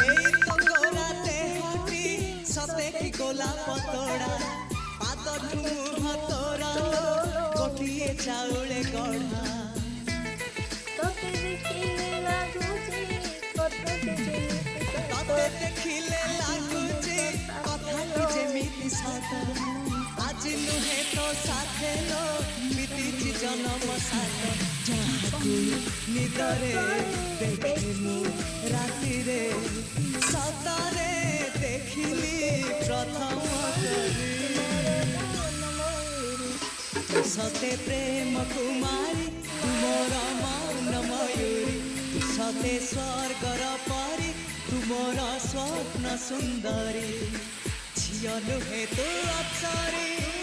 এই তো গোরাতে হটি সতে কি গোলা পতড়া পাদ ঠুমু হাতরা গোটিয়ে চাউলে গড়া তোতে দেখিলে লাগুছি তোতে দেখিলে লাগুছি কথা কি যেমিতি সত আজি নুহে তো সাথে লো বিতিছি জনম সাথ যাহাকু নিদরে দেখিলু রাতিরে সতরে দেখিলি প্রথম করে সতে প্রেম কুমারী তুমর মৌন ময়ূরী সতে স্বর্গর পরি তুমর স্বপ্ন সুন্দরী ঝিଅ ନୁହେଁ ତୁ ଅପ୍ସରୀ।